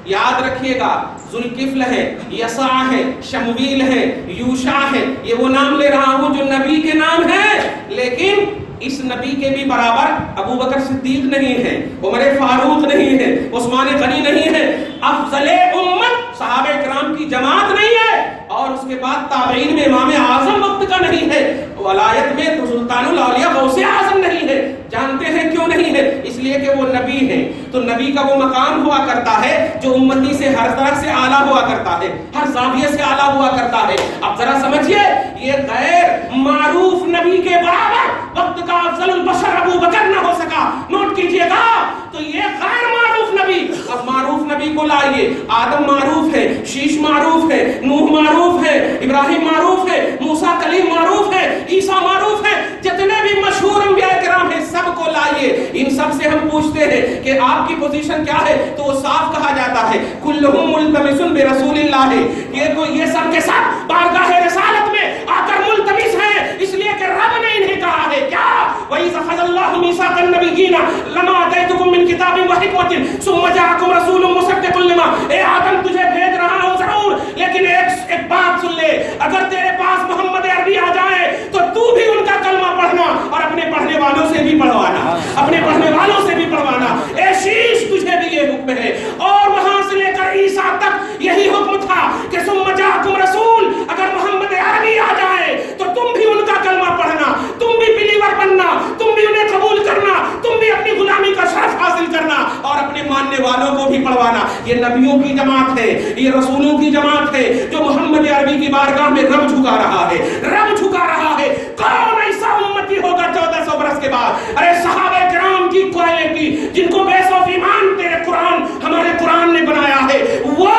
یاد رکھیے گا، ذوالکفل ہے، یسع ہے، شمویل ہے، یوشع ہے. یہ وہ نام لے رہا ہوں جو نبی کے نام ہیں، لیکن اس نبی کے بھی برابر ابو بکر صدیق نہیں ہے، عمر فاروق نہیں ہے، عثمان غنی نہیں ہے، افضل امت صحابہ کرام کی جماعت نہیں ہے، اور اس کے بعد تابعین میں امام اعظم وقت کا نہیں ہے، ولایت میں تو سلطان الاولیاء غوث اعظم نہیں ہے. جانتے ہیں کیوں نہیں ہے؟ اس لیے کہ وہ نبی ہیں. تو نبی کا وہ مقام ہوا کرتا ہے جو امتی سے ہر طرح سے اعلیٰ ہوا کرتا ہے، ہر زاویے سے اعلیٰ ہوا کرتا ہے. اب ذرا سمجھیے، یہ غیر معروف نبی کے برابر وقت کا افضل البشر ابو بکر نہ ہو سکا. نوٹ کیجئے گا. تو یہ غیر معروف نبی، اب معروف نبی کو لائیے. آدم معروف ہے، شیش معروف ہے، نوح معروف ہے، ابراہیم معروف ہے، موسیٰ کلیم معروف ہے، عیسیٰ معروف ہے. جتنے بھی مشہور انبیاء کرام ہیں سب کو لائیے. ان سب سے ہم پوچھتے ہیں کہ آپ کی پوزیشن کیا ہے، تو وہ صاف کہا جاتا ہے کلہم ملتمس برسول اللہ. یہ سب کے ساتھ بارگاہ رسالت میں آ کر ملتمس ہیں، اس لیے کہ رب نے انہیں کہا ہے کیا؟ وَإِذْ أَخَذَ اللَّهُ مِيثَاقَ النَّبِيِّينَ لَمَا آتَيْتُكُم مِّن كِتَابٍ وَحِكْمَةٍ ثُمَّ جَاءَكُمْ رَسُولٌ مُصَدِّقٌ لِّمَا. اے آدم تجھے بھیج رہا ہوں ضرور، لیکن ایک بات سن لے، اگر تیرے پاس محمد عربی آ جائے تو تو بھی ان کا کلمہ پڑھنا اور اپنے پڑھنے والوں سے بھی پڑھوانا، اپنے پڑھنے والوں سے بھی پڑھوانا. اے شیش تجھے بھی یہ حکم ہے. اور وہاں سے لے کر عیسیٰ تک یہی حکم تھا کہ ثم جاءکم رسول، اگر محمد عربی آ جائے تو تم بھی ان کا کلمہ پڑھنا، تم بھی بلیور بننا، تم بھی انہیں قبول کرنا، تم بھی اپنی غلامی کا شرف حاصل کرنا اور اپنے ماننے والوں کو بھی پڑھوانا. یہ نبیوں کی جماعت ہے، یہ رسولوں کی جماعت ہے جو محمد عربی کی بارگاہ میں رب جھکا رہا ہے، رب جھکا رہا ہے. کون ایسا امتی ہوگا 1400 برس کے بعد؟ ارے صحابہ کرام کی کوالٹی جن کو بیس آف ایمان تیرے قرآن، ہمارے قرآن نے بنایا ہے، وہ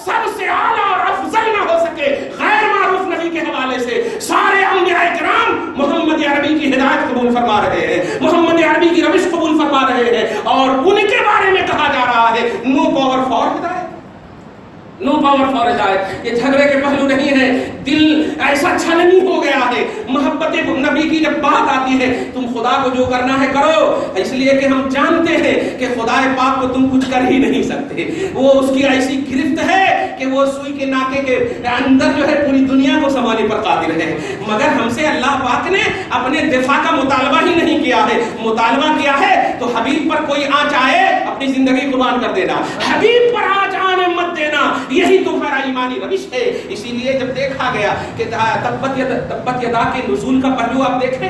سب سے اعلیٰ اور افضل نہ ہو سکے غیر معروف نبی کے حوالے سے. سارے انبیاء کرام محمد عربی کی ہدایت قبول فرما رہے ہیں، محمد عربی کی روش قبول فرما رہے ہیں، اور ان کے بارے میں کہا جا رہا ہے نو پاور فار ہدایت، نو پاور فار ہدایت. یہ جھگڑے کے پہلو نہیں ہے. دل ایسا چھلنی ہو گیا ہے. محبت نبی کی جب بات آتی ہے، تم خدا کو جو کرنا ہے کرو، اس لیے کہ ہم جانتے ہیں کہ خدا پاک کو تم کچھ کر ہی نہیں سکتے. وہ اس کی ایسی گرفت ہے کہ وہ سوئی کے ناکے کے اندر جو ہے پوری دنیا کو سنبھالنے پر قادر ہے. مگر ہم سے اللہ پاک نے اپنے دفاع کا مطالبہ ہی نہیں کیا ہے. مطالبہ کیا ہے تو حبیب پر کوئی آنچ آئے اپنی زندگی قربان کر دینا، حبیب پر آنچ آنے مت دینا. یہی تمہارا ایمانی روش ہے. اسی لیے جب دیکھا گیا کہ تبت یدا کے نزول کا پہلو آپ دیکھیں،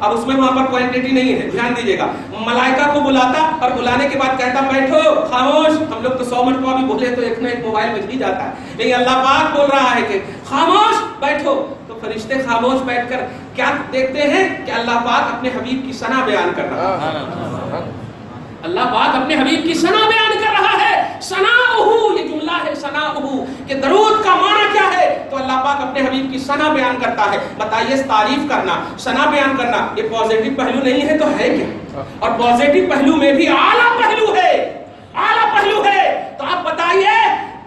اب اس میں وہاں پر کوانٹٹی نہیں ہے, دھیان دیجیے گا. ملائکہ کو بلاتا اور بلانے کے بعد کہتا بیٹھو خاموش. ہم لوگ تو 100 مرتبہ بھی بولے تو ایک نہ ایک موبائل بج ہی جاتا ہے, لیکن اللہ پاک بول رہا ہے کہ خاموش بیٹھو. تو فرشتے خاموش بیٹھ کر کیا دیکھتے ہیں کہ اللہ پاک اپنے حبیب کی ثنا بیان کر رہا ہے. اللہ پاک اپنے حبیب کی ثنا بیان کر رہا ہے. ثناؤہ, یہ جملہ ہے ثناؤہ کہ درود کا معنی کیا ہے, تو اللہ پاک اپنے حبیب کی ثنا بیان کرتا ہے. بتائیے تعریف کرنا, ثنا بیان کرنا, یہ پازیٹو پہلو نہیں ہے تو ہے کیا؟ اور پازیٹو پہلو میں بھی اعلیٰ پہلو ہے, اعلیٰ پہلو ہے. تو آپ بتائیے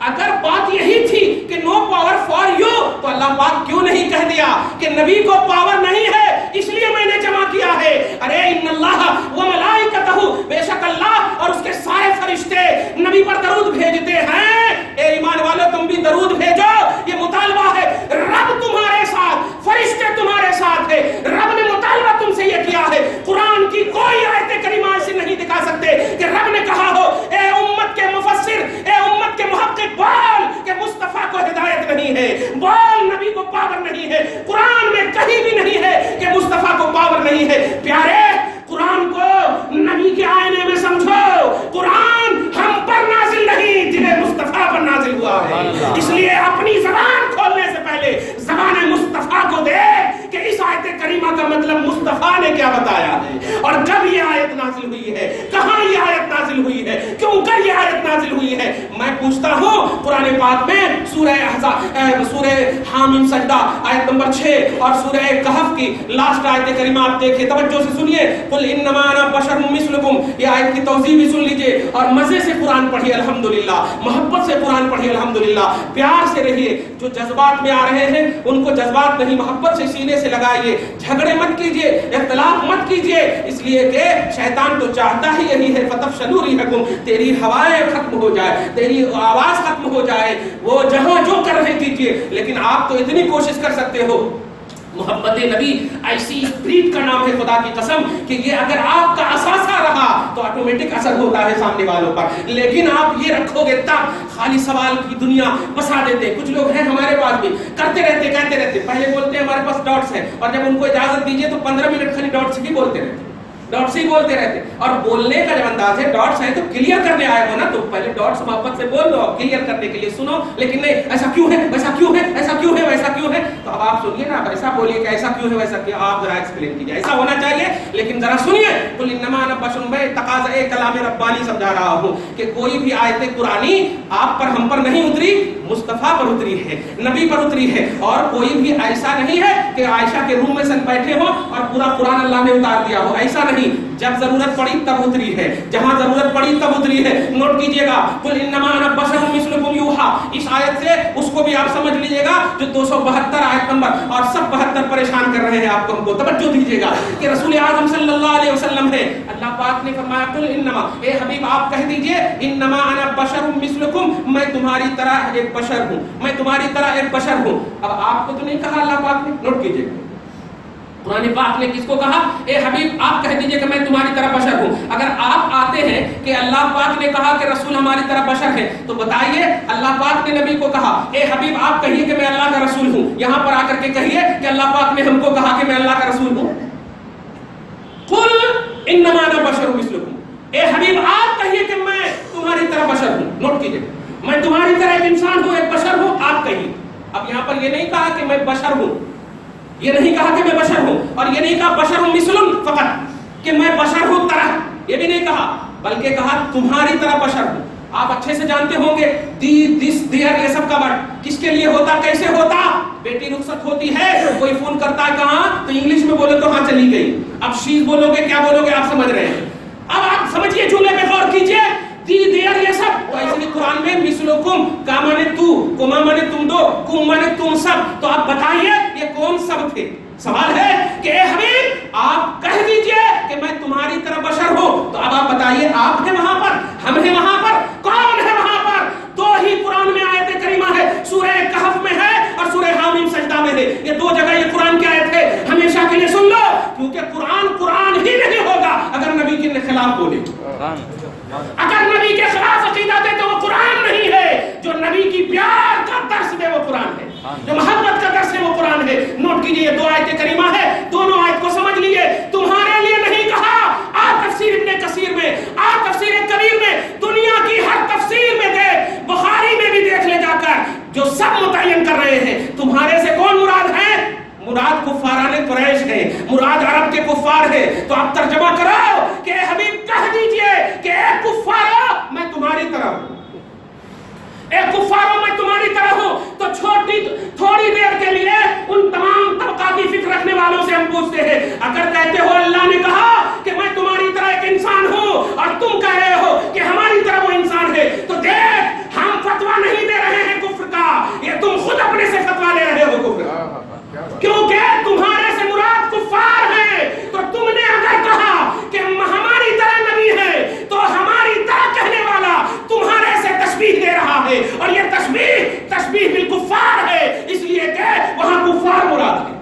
اگر بات یہی تھی کہ نو پاور فار یو, تو اللہ پاک کیوں نہیں کہہ دیا کہ نبی کو پاور نہیں ہے اس لیے میں نے جمع کیا ہے. ارے ان اللہ و ملائکتہ, بے شک اللہ اور اس کے سارے فرشتے نبی پر درود بھیجتے ہیں. اے ایمان والو تم بھی درود بھیجو, یہ مطالبہ ہے. رب تمہارے ساتھ, فرشتے تمہارے ساتھ ہے. رب نے مطالبہ تم سے یہ کیا ہے. قرآن کی کوئی آیت کریمہ سے نہیں دکھا سکتے کہ رب نے کہا ہو اے امت کے مفسر, اے امت کے محقق بول کہ مصطفیٰ کو ہدایت نہیں ہے, بول نبی کو پاور نہیں ہے. قرآن میں کہیں بھی نہیں ہے کہ مصطفیٰ کو پاور نہیں ہے. پیارے, قرآن کو نبی کے آئینے میں سمجھو. قرآن ہم پر نازل نہیں, دل مصطفیٰ پر نازل ہوا ہے. اس لیے اپنی زبان کھولنے سے پہلے زبان مصطفیٰ کو دیکھ کہ اس آیت کریمہ کا مطلب مصطفیٰ نے کیا بتایا ہے, اور جب یہ آیت نازل ہوئی ہے, کہاں یہ آیت نازل ہوئی ہے, کیوں کر یہ آیت نازل ہوئی ہے. میں پوچھتا ہوں قرآن پاک میں سورہ احزاب, سورہ حامیم سجدہ آیت نمبر 6 اور سورہ کہف کی لاسٹ آیت کریمہ آپ دیکھیں, توجہ سے سنیے. قل انما انا بشر مثلکم, یہ آیت کی توضیح بھی سن لیجئے اور مزے سے قرآن پڑھیے الحمدللہ, محبت سے قرآن پڑھیے الحمدللہ, پیار سے رہیے. جو جذبات میں آ رہے ہیں ان کو جذبات نہیں, محبت سے سینے سے لگائیے. جھگڑے مت کیجئے, اختلاف مت کیجئے, اس لیے کہ شیطان تو چاہتا ہی یہی ہے فتفشلوا ریحکم, تیری ہوائیں ختم ہو جائے, تیری آواز ختم ہو جائے. وہ جہاں جو کر رہے کیجئے, لیکن آپ تو اتنی کوشش کر سکتے ہو. محبت نبی ایسی اسپرٹ کا نام ہے خدا کی قسم کہ یہ اگر آپ کا اثاثہ رہا تو آٹومیٹک اثر ہوتا ہے سامنے والوں پر. لیکن آپ یہ رکھو گے تب خالی سوال کی دنیا بسا دیتے. کچھ لوگ ہیں ہمارے پاس بھی, کرتے رہتے کہتے رہتے, پہلے بولتے ہیں ہمارے پاس ڈاٹس ہیں, اور جب ان کو اجازت دیجیے تو 15 منٹ خالی ڈاٹس ہی بولتے رہتے, ڈاٹس ہی بولتے رہتے. اور بولنے کا جب انداز ہے ڈاٹس ہیں تو کلیئر کرنے آئے ہو نا, تو پہلے ڈاٹس محبت سے بول دو, کلیئر کرنے کے لیے سنو. لیکن نہیں, ایسا کیوں ہے, ویسا کیوں ہے, ایسا کیوں ہے, ویسا کیوں ہے. تو اب آپ سنیے نا, ایسا بولیے کہ ایسا کیوں ہے, ویسا کیوں, آپ ذرا ایکسپلین کیجیے. ایسا ہونا چاہیے, لیکن ذرا سنیے. قل انما انا بشر, میں تقاضا کلام ربانی سمجھا رہا ہوں کہ کوئی بھی آیت قرآنی آپ پر ہم پر نہیں اتری, مصطفیٰ پر اتری ہے, نبی پر اتری ہے. اور کوئی بھی ایسا نہیں ہے کہ عائشہ کے روم میں سن بیٹھے ہو اور پورا قرآن اللہ نے اتار دیا ہو, ایسا نہیں. جب ضرورت پڑی تب اتری ہے, جہاں ضرورت پڑی تب اتری ہے. نوٹ کیجئے گا, قل انما انا بشر مثلکم یوحا, اس آیت سے اس کو بھی آپ سمجھ لیجئے گا جو 272 آیت نمبر اور سب 72 پریشان کر رہے ہیں آپ کو. توجہ دیجئے گا کہ رسول اعظم صلی اللہ علیہ وسلم ہے, اللہ پاک نے فرمایا قل انما, اے حبیب آپ کہہ دیجئے انما انا بشر مثلکم, میں تمہاری طرح ایک بشر ہوں, میں تمہاری طرح ایک بشر ہوں. اب آپ کو تو نہیں کہا اللہ پاک نے, نوٹ کیجئے گا قرآن پاک نے کس کو کہا, اے حبیب آپ کہہ دیجئے کہ میں تمہاری طرح بشر ہوں. اگر آپ آتے ہیں کہ اللہ پاک نے کہا کہ رسول ہماری طرح بشر ہے, تو بتائیے اللہ پاک نے نبی کو کہا اے حبیب آپ کہیے کہ میں اللہ کا رسول ہوں, یہاں پر آ کر کے کہیے کہ اللہ پاک نے ہم کو کہا کہ میں اللہ کا رسول ہوں. قل انما انا بشر مثلکم, اے حبیب آپ کہیے کہ میں تمہاری طرح بشر ہوں. نوٹ کیجئے, میں تمہاری طرح ایک انسان ہوں, ایک بشر ہوں, آپ کہیے. اب یہاں پر یہ نہیں کہا کہ میں بشر ہوں, یہ نہیں کہا کہ میں بشر ہوں, اور یہ نہیں کہا بشر ہوں مثلن فقط کہ میں بشر ہوں طرح, یہ بھی نہیں کہا, بلکہ کہا تمہاری طرح بشر ہوں. آپ اچھے سے جانتے ہوں گے دس دیئر یہ سب کا ورڈ کس کے لیے ہوتا, کیسے ہوتا. بیٹی رخصت ہوتی ہے, کوئی فون کرتا ہے کہاں, تو انگلش میں بولو تو ہاں چلی گئی. اب شیز بولو گے, کیا بولو گے, آپ سمجھ رہے ہیں. اب آپ سمجھیے, جملے پہ غور کیجئے, دی دیئر یہ سب. تو ایسے بھی قرآن میں مثلکم, کا مانے تو, کما مانے تم دو, کم مانے تم سب. تو آپ بتائیے یہ کون سب تھے. سوال ہے کہ اے حبیب آپ کہہ دیجئے کہ میں تمہاری طرح بشر ہوں. تو اب آپ بتائیے, آپ ہیں وہاں پر, ہم ہیں وہاں پر, کون ہے وہاں پر. دو ہی قرآن میں آیت کریمہ ہے, سورہ کہف میں ہے اور سورہ حامیم سجدہ میں ہے. یہ دو جگہ یہ قرآن کی آیت ہے, ہمیشہ کے لیے سن لو, کیونکہ قرآن ہی نہیں ہوگا اگر نبی کے خلاف بولے. اگر نبی کے خلاف عقیدہ دے تو وہ قرآن نہیں ہے. جو نبی کی پیار کا درس دے وہ قرآن ہے, جو محبت کا درس ہے وہ قرآن ہے. نوٹ کیجئے, یہ دو آیت کریمہ ہے, دونوں تمہارے سے کون مراد ہے؟ مراد کفاران قریش ہے، مراد عرب کے کفار ہے۔ تو آپ ترجمہ کرو کہ اے حبیب کہہ دیجئے کہ اے کفارو میں تمہاری طرح ہوں، اے کفارو میں تمہاری طرح ہوں۔ تو تھوڑی دیر کے لیے ان تمام طبقاتی فکر رکھنے والوں سے ہم پوچھتے ہیں، اگر کہتے ہو اللہ نے کہا کہ میں تمہاری طرح ایک انسان ہوں اور تم کہہ رہے ہو کہ ہماری طرح وہ انسان ہے، تو دیکھ ہم فتویٰ نہیں دے رہے ہیں کفر کا، یہ تم خود اپنے سے فتویٰ لے رہے ہو کفر کا، کیونکہ تمہارے سے مراد کفار ہے۔ تو تم نے اگر کہا کہ ہماری طرح نبی ہے تو ہماری طرح کہنے والا تمہارے سے تشبیہ دے رہا ہے، اور یہ تشبیہ بالکفار ہے، اس لیے کہ وہاں کفار مراد ہے،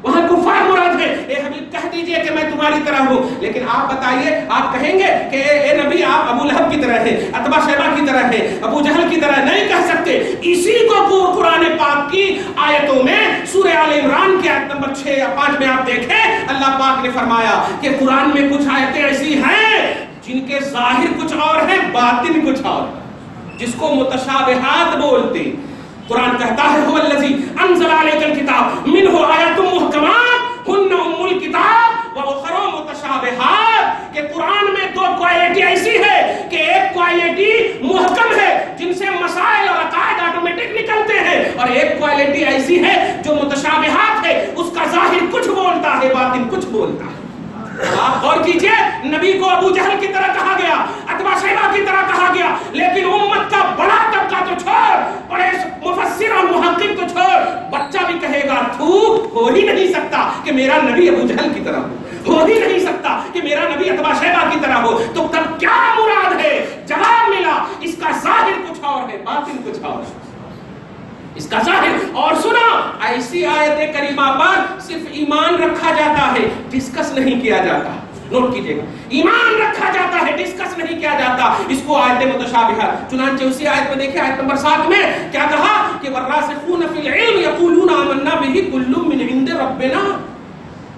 وہاں کفار مراد ہے۔ اے حبیب کہہ دیجئے کہ میں تمہاری طرح ہوں، لیکن آپ بتائیے، آپ کہیں گے کہ اے نبی آپ ابو لہب کی طرح ہیں، عتبہ شیبہ کی طرح ہیں، ابو جہل کی طرح؟ نہیں کہہ سکتے۔ اسی کو قرآن پاک کی آیتوں میں سورہ آل عمران کی آیت نمبر 6 یا 5 میں آپ دیکھیں، اللہ پاک نے فرمایا کہ قرآن میں کچھ آیتیں ایسی ہیں جن کے ظاہر کچھ اور ہیں، باطن کچھ اور، جس کو متشابہات بولتے۔ قرآن کہتا ہے هو الذی انزل علیک الکتاب منہ آیات محکمات ہن ام الکتاب واخر متشابہات، کہ قرآن میں دو کوالٹی ایسی ہے کہ ایک کوالٹی محکم ہے جن سے مسائل اور عقائد آٹومیٹک نکلتے ہیں، اور ایک کوالٹی ایسی ہے جو متشابہات ہے، اس کا ظاہر کچھ بولتا ہے، باطن کچھ بولتا ہے۔ آپ غور کیجئے، نبی کو ابو جہل کی طرح کہا گیا، عتبہ شیبہ کی طرح کہا گیا، لیکن امت کا بڑا طبقہ تو چھوڑ، بڑے مفسر اور محقق تو چھوڑ، بچہ بھی کہے گا ہو ہی نہیں سکتا کہ میرا نبی ابو جہل کی طرح ہو ہی نہیں سکتا کہ میرا نبی عتبہ شیبہ کی طرح ہو۔ تو تب کیا مراد ہے؟ جواب ملا، اس کا ظاہر کچھ اور ہے، باطن کچھ اور ہے، اس کا ظاہر۔ اور سنا، ایسی آیت کریمہ پر صرف ایمان رکھا جاتا ہے، ڈسکس نہیں کیا جاتا۔ نوٹ کیجئے گا، ایمان رکھا جاتا ہے، ڈسکس نہیں کیا جاتا، اس کو آیت متشابہہ۔ چنانچہ اسی آیت میں دیکھیں، آیت نمبر 7 میں کیا کہا کہ والراسخون فی العلم یقولون آمنا بہ کل من عند ربنا،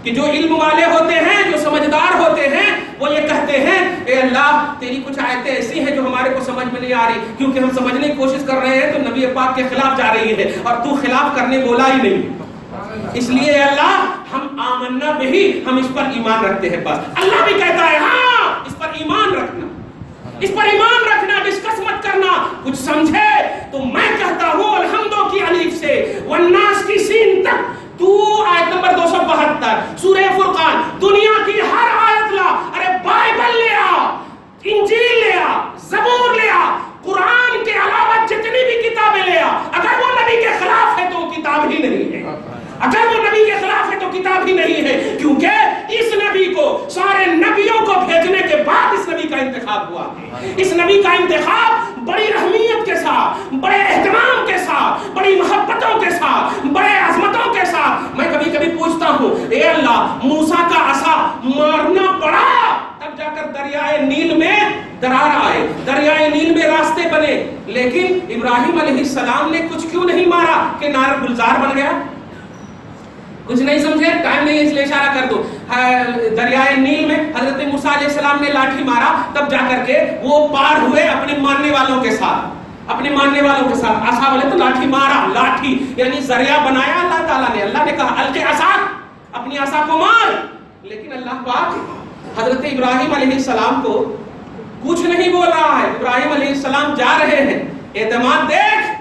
کہ جو علم والے ہوتے ہیں، جو سمجھدار ہوتے ہیں، وہ یہ کہتے ہیں اے اللہ تیری کچھ آیتیں ایسی ہیں جو ہمارے کو سمجھ میں نہیں آ رہی، کیونکہ ہم سمجھنے کی کوشش کر رہے ہیں تو نبی پاک کے خلاف جا رہی ہے، اور تو خلاف کرنے بولا ہی نہیں، اس لیے اے اللہ ہم آمنا بہی، ہم اس پر ایمان رکھتے ہیں۔ بس اللہ بھی کہتا ہے ہاں اس پر ایمان رکھنا، اس پر ایمان رکھنا، ڈسکس مت کرنا، کچھ سمجھے تو میں کہتا ہوں الحمدو کی الف سے والناس کی سین تک، تو آیت نمبر 272 سورہ فرقان، دنیا کی ہر آیت لا، ارے بائبل لے آ، انجیل لے آ، زبور لے آ، قرآن کے علاوہ جتنی بھی کتابیں لے آ، اگر وہ نبی کے خلاف ہے تو وہ کتاب ہی نہیں ہے، اگر وہ نبی کے خلاف ہے تو کتاب ہی نہیں ہے، کیونکہ اس نبی کو سارے نبیوں کو بھیجنے کے بعد اس نبی کا انتخاب ہوا ہے۔ اس نبی کا انتخاب بڑی اہمیت کے ساتھ، بڑے اہتمام کے ساتھ، بڑی محبتوں کے ساتھ، بڑے عظمتوں کے ساتھ۔ میں کبھی کبھی پوچھتا ہوں اے اللہ موسیٰ کا عصا مارنا پڑا تب جا کر دریائے نیل میں درار آئے، دریائے نیل میں راستے بنے، لیکن ابراہیم علیہ السلام نے کچھ کیوں نہیں مارا کہ نار گلزار بن گیا؟ کچھ نہیں سمجھے، ٹائم نہیں ہے اس لیے اشارہ کر دو۔ دریائے نیل میں حضرت موسیٰ علیہ السلام نے لاٹھی مارا، تب جا کر کے وہ پار ہوئے اپنے ماننے والوں کے ساتھ، اپنے ماننے والوں کے ساتھ۔ عصا والے تو لاٹھی مارا، لاٹھی یعنی ذریعہ بنایا اللہ تعالیٰ نے، اللہ نے کہا القِ عصاک، اپنی عصا کو مار، لیکن اللہ پاک حضرت ابراہیم علیہ السلام کو کچھ نہیں بول رہا ہے۔ ابراہیم علیہ السلام جا رہے ہیں، اعتماد دیکھ،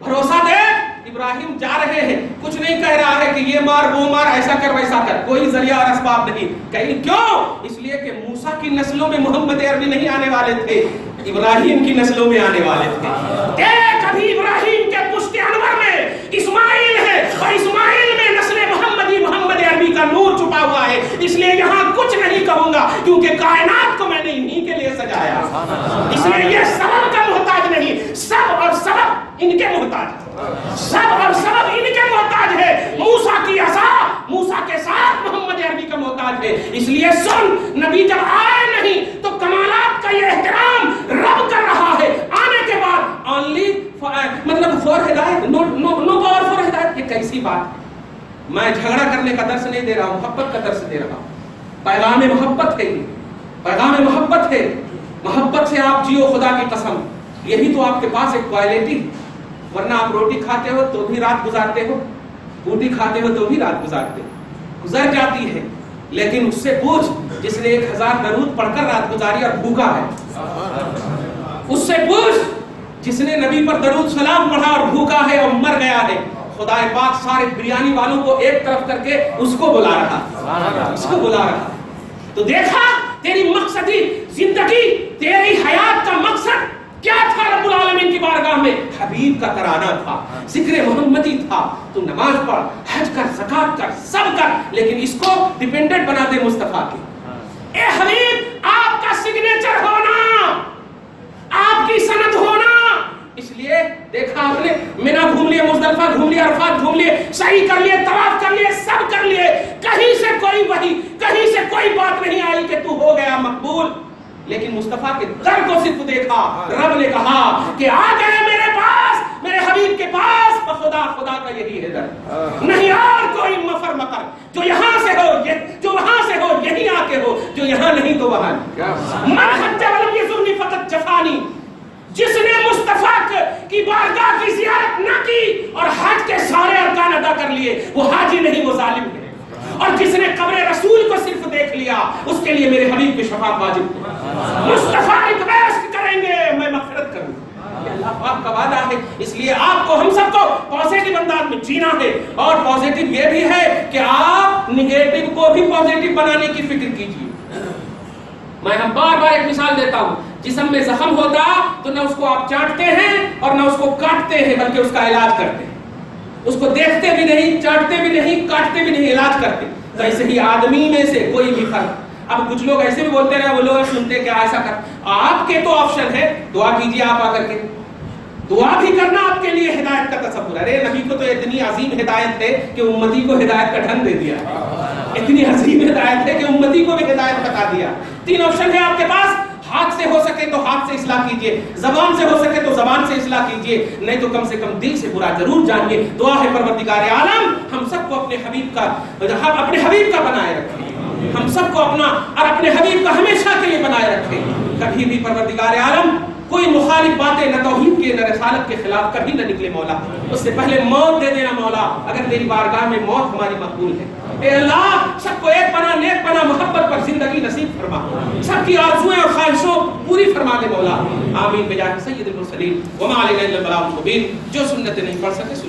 بھروسہ دیکھ، ابراہیم جا رہے ہیں، کچھ نہیں کہہ رہا ہے کہ یہ مار وہ مار، ایسا کر ویسا کر، کوئی ذریعہ اور اسباب نہیں۔ کہیں کیوں؟ اس لیے کہ موسیٰ کی نسلوں میں محمد عربی نہیں آنے والے تھے، ابراہیم کی نسلوں میں آنے والے تھے۔ دیکھ ابھی ابراہیم کے پشت انور میں اسماعیل ہے، اور اسماعیل میں نسل محمد عربی کا نور چھپا ہوا ہے، اس لیے یہاں کچھ نہیں کہوں گا، کیونکہ کائنات کو میں نے انہی کے لیے سجایا، اس لیے یہ سبب کا محتاج نہیں، سب اور سبب ان کے محتاج ہے، سب اور سبب ان کے محتاج ہے۔ موسیٰ کی عصا موسیٰ کے ساتھ محمد عربی کا محتاج ہے، اس لیے سن، نبی جب آئے نہیں تو کمالات کا یہ احترام رب کر رہا ہے، آنے کے بعد only مطلب فور ہدایت، نو پاور فور ہدایت۔ یہ کیسی بات؟ میں جھگڑا کرنے کا درس نہیں دے رہا ہوں، محبت کا درس دے رہا ہوں۔ پیغام محبت ہے، یہ پیغام محبت ہے، محبت سے آپ جیو خدا کی قسم، یہی تو آپ کے پاس ایک کوالٹی، ورنہ آپ روٹی کھاتے ہو تو بھی رات گزارتے ہو, بوٹی کھاتے ہو تو بھی رات گزارتے ہو, گزر جاتی ہے. لیکن اس سے پوچھ جس نے 1000 درود پڑھ کر رات گزاری اور بھوکا ہے. اس سے پوچھ جس نے نبی پر درود سلام پڑھا اور بھوکا ہے اور مر گیا ہے. خدا پاک سارے بریانی والوں کو ایک طرف کر کے اس کو بلا رہا, اس کو بلا رہا. تو دیکھا تیری مقصدی زندگی, تیری حیات کا مقصد کیا تھا؟ رب العالمین کی بارگاہ میں حبیب کا ترانہ تھا, ذکر محمدی تھا. تو نماز پڑھ, حج کر, زکات کر, سب کر, لیکن اس کو ڈیپینڈنٹ بنا دے مصطفیٰ کے. اے حبیب آپ کا سگنیچر ہونا, آپ کی سند ہونا. اس لیے دیکھا آپ نے مینا گھوم لیے, مزدلفہ گھوم لیا, عرفات گھوم لیے, سعی کر لیے, طواف کر لیے, سب کر لیے, کہیں سے کوئی وحی, کہیں سے کوئی بات نہیں آئی کہ تو ہو گیا مقبول. لیکن مصطفیٰ کے در کو صرف دیکھا, رب نے کہا کہ آ گئے میرے پاس, میرے حبیب کے پاس, خدا خدا کا یہی ہے در, نہیں اور کوئی مفر مکر. جو یہاں سے ہو, جو وہاں سے ہو, یہی آ کے ہو, جو یہاں نہیں تو وہاں. من حج ولم یزرنی فقط جفانی, جس نے مصطفیٰ کی بارگاہ کی زیارت نہ کی اور حج کے سارے ارکان ادا کر لیے, وہ حاجی نہیں, وہ ظالم ہے. اور جس نے قبر رسول کو صرف دیکھ لیا, اس کے لیے میرے حبیب کی شفاعت واجب ہے. مصطفیٰ ریکویسٹ کریں گے, میں مغفرت کروں. اللہ پاک کا وعدہ ہے. اس لیے آپ کو, ہم سب کو پازیٹیو انداز میں جینا ہے. اور پازیٹیو یہ بھی ہے کہ آپ نگیٹو کو بھی پازیٹیو بنانے کی فکر کیجیے. میں ہم بار بار ایک مثال دیتا ہوں. جسم میں زخم ہوتا تو نہ اس کو آپ چاٹتے ہیں اور نہ اس کو کاٹتے ہیں, بلکہ اس کا علاج کرتے ہیں. اس کو دیکھتے بھی نہیں, چاٹتے بھی نہیں, کاٹتے بھی نہیں, علاج کرتے. تو ایسے ہی آدمی میں سے کوئی بھی فرق. اب کچھ لوگ ایسے بھی بولتے رہے, وہ لوگ سنتے کہ ایسا کر. آپ کے تو آپشن ہے, دعا کیجیے آپ آ کر کے. دعا بھی کرنا آپ کے لیے ہدایت کا تصور ہے. ارے نبی کو تو اتنی عظیم ہدایت ہے کہ امتی کو ہدایت کا ڈھنگ دے دیا. اتنی عظیم ہدایت ہے کہ امتی کو بھی ہدایت بتا دیا. 3 آپشن ہے آپ کے پاس. ہاتھ سے ہو سکے تو ہاتھ سے اصلاح کیجئے, زبان سے ہو سکے تو زبان سے اصلاح کیجئے, نہیں تو کم سے کم دل سے برا ضرور جانیے. دعا ہے پروردگار عالم ہم سب کو اپنے حبیب کا بنائے رکھے, ہم سب کو اپنا اور اپنے حبیب کا ہمیشہ کے لیے بنائے رکھے. کبھی بھی پروردگار عالم کوئی مخالف باتیں نہ توحید کے نہ رسالت کے خلاف کبھی نہ نکلے مولا. اس سے پہلے موت دے دینا مولا, اگر تیری بارگاہ میں موت ہماری مقبول ہے. اے اللہ سب کو ایک بنا, نیک بنا, محبت پر زندگی نصیب فرما, سب کی آرزویں اور خواہشوں پوری فرما دے مولا. آمین بجاہ سید المرسلین وما علینا الا البلاغ المبین. جو سنت نہیں پڑھ سکے سنت